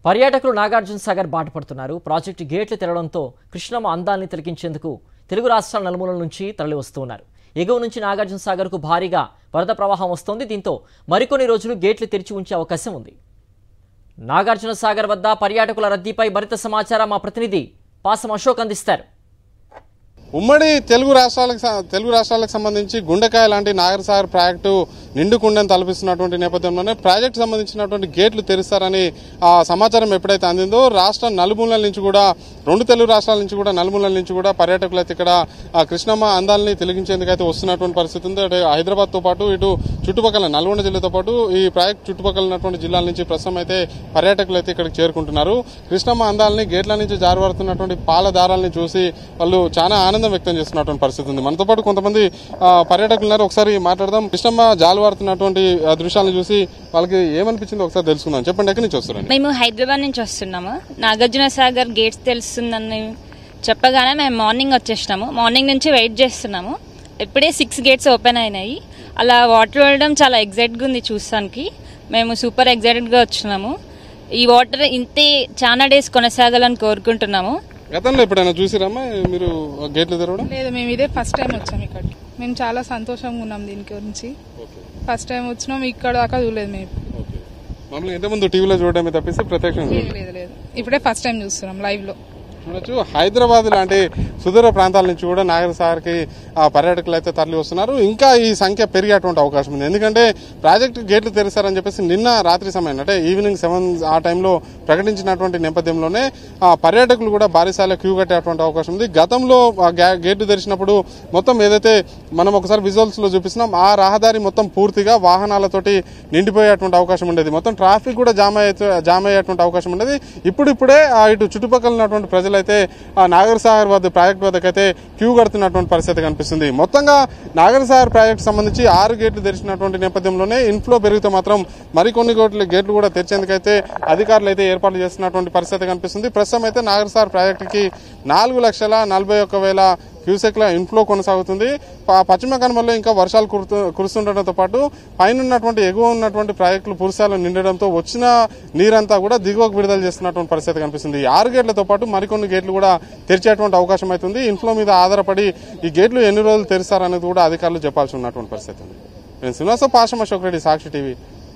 పర్యాటకులు నాగార్జున సాగర్ బాట పడుతున్నారు. ప్రాజెక్టు గేట్లు తెరవడంతో కృష్ణమ్మ అందాల్ని తిలకించేందుకు తెలుగు రాష్ట్రాల నలుమూలల నుంచి తరలి వస్తున్నారు. ఎగువ నుంచి నాగార్జున సాగర్కు భారీగా వరద ప్రవాహం వస్తోంది. దీంతో మరికొన్ని రోజులు గేట్లు తెరిచి ఉంచే అవకాశం ఉంది. నాగార్జున సాగర్ వద్ద పర్యాటకుల రద్దీపై మరింత సమాచారం మా ప్రతినిధి పాసం అశోక్ అందిస్తారు. ఉమ్మడి తెలుగు రాష్ట్రాలకు సంబంధించి గుండెకాయ లాంటి నాగర్ సాగర్ ప్రాజెక్టు నిండుకుండని తలపిస్తున్నటువంటి నేపథ్యంలోనే ప్రాజెక్టు సంబంధించినటువంటి గేట్లు తెరుస్తారని సమాచారం ఎప్పుడైతే అందిందో రాష్ట్ర నలుమూలల నుంచి కూడా రెండు తెలుగు రాష్ట్రాల నుంచి కూడా నలుమూలల నుంచి కూడా పర్యాటకులు అయితే ఇక్కడ కృష్ణమ్మ అందాలని తిలకించేందుకు అయితే వస్తున్నటువంటి పరిస్థితి ఉంది. అటు హైదరాబాద్ తో పాటు ఇటు చుట్టుపక్కల నల్గొండ జిల్లాతో పాటు ఈ ప్రాజెక్టు చుట్టుపక్కల ఉన్నటువంటి జిల్లాల నుంచి ప్రస్తుతం అయితే పర్యాటకులు అయితే ఇక్కడికి చేరుకుంటున్నారు. కృష్ణమ్మ అందాలని గేట్ల నుంచి జారువారుతున్నటువంటి పాల దారాలని చూసి వాళ్ళు చాలా ఆనందం వ్యక్తం చేస్తున్నటువంటి పరిస్థితి ఉంది. మనతో పాటు కొంతమంది పర్యాటకులు ఉన్నారు. ఒకసారి మాట్లాడదాం. కృష్ణమ్మ జాలువారుతున్నటువంటి దృశ్యాలను చూసి వాళ్ళకి ఏమనిపించిందో ఒకసారి తెలుసుకుందాం. చెప్పండి, ఎక్కడి నుంచి వస్తారు? మేము హైదరాబాద్ నుంచి వస్తున్నాము. నాగార్జున సాగర్ గేట్స్ తెలుస్తుందని చెప్పగానే మేము మార్నింగ్ వచ్చేసినాము. మార్నింగ్ నుంచి వెయిట్ చేస్తున్నాము. ఇప్పుడే 6 గేట్స్ ఓపెన్ అయినాయి. అలా వాటర్ వెళ్ళడం చాలా ఎగ్జైట్గా ఉంది చూస్తానికి. మేము సూపర్ ఎగ్జైటెడ్గా వచ్చినాము. ఈ వాటర్ ఇంతే చాలా డేస్ కొనసాగాలని కోరుకుంటున్నాము. గతంలో ఎప్పుడైనా చూసిరమ్మా మీరు గేట్లు తెరవడం? లేదు, మేము ఇదే ఫస్ట్ టైం వచ్చాము ఇక్కడికి. మేము చాలా సంతోషంగా ఉన్నాం దీని గురించి. ఫస్ట్ టైం వచ్చినాం, ఇక్కడ దాకా చూడలేదు మేము. మమ్మల్ని ఇంతకుముందు టీవీలో చూడడమే తప్పిస్తే ప్రత్యక్షంగా లేదు, ఇప్పుడే ఫస్ట్ టైం చూస్తున్నాం లైవ్ లో. చూడొచ్చు, హైదరాబాద్ లాంటి సుదూర ప్రాంతాల నుంచి కూడా నాగర్ సాగర్కి పర్యాటకులు అయితే తరలి వస్తున్నారు. ఇంకా ఈ సంఖ్య పెరిగేటువంటి అవకాశం ఉంది. ఎందుకంటే ప్రాజెక్టు గేట్లు తెరిస్తారని చెప్పేసి నిన్న రాత్రి సమయం అంటే ఈవినింగ్ 7 ఆ టైంలో ప్రకటించినటువంటి నేపథ్యంలోనే పర్యాటకులు కూడా భారీ స్థాయిలో క్యూ కట్టేటువంటి అవకాశం ఉంది. గతంలో గేట్లు తెరిచినప్పుడు మొత్తం ఏదైతే మనం ఒకసారి విజువల్స్ లో చూపిస్తున్నాం ఆ రహదారి మొత్తం పూర్తిగా వాహనాలతోటి నిండిపోయేటువంటి అవకాశం ఉండేది. మొత్తం ట్రాఫిక్ కూడా జామ్ అయ్యేటువంటి అవకాశం ఉండేది. ఇప్పుడిప్పుడే ఇటు చుట్టుపక్కల ఉన్నటువంటి ప్రజలైతే నాగర్ సాగర్ వద్ద ప్రాజెక్టు వద్దకైతే క్యూ కడుతున్నటువంటి పరిస్థితి కనిపిస్తుంది. మొత్తంగా నాగర్ సాగర్ ప్రాజెక్టు సంబంధించి 6 గేట్లు తెరిచినటువంటి నేపథ్యంలోనే ఇన్ఫ్లో పెరిగితే మాత్రం మరికొన్ని గేట్లు కూడా తెరిచేందుకైతే అధికారులు అయితే ఏర్పాట్లు చేస్తున్నటువంటి పరిస్థితి కనిపిస్తుంది. ప్రస్తుతం అయితే నాగర్ సాగర్ ప్రాజెక్టుకి 4,41,000 క్యూసెక్ల ఇన్ఫ్లో కొనసాగుతుంది. పశ్చిమ కనుమల్లో ఇంకా వర్షాలు కురుస్తుండటంతో పాటు పైన ఉన్నటువంటి ఎగువ ఉన్నటువంటి ప్రాజెక్టులు పూర్తిస్థాయిలో నిండడంతో వచ్చిన నీరంతా కూడా దిగువకు విడుదల చేస్తున్నటువంటి పరిస్థితి కనిపిస్తుంది. 6 గేట్లతో పాటు మరికొన్ని గేట్లు కూడా తెరిచేటువంటి అవకాశం అవుతుంది. ఇన్ఫ్లో మీద ఆధారపడి ఈ గేట్లు ఎన్ని రోజులు తెరుస్తారనేది కూడా అధికారులు చెప్పాల్సి ఉన్నటువంటి పరిస్థితి ఉంది. నేను శ్రీనివాస పాషం అశోక్ రెడ్డి, సాక్షి టీవీ.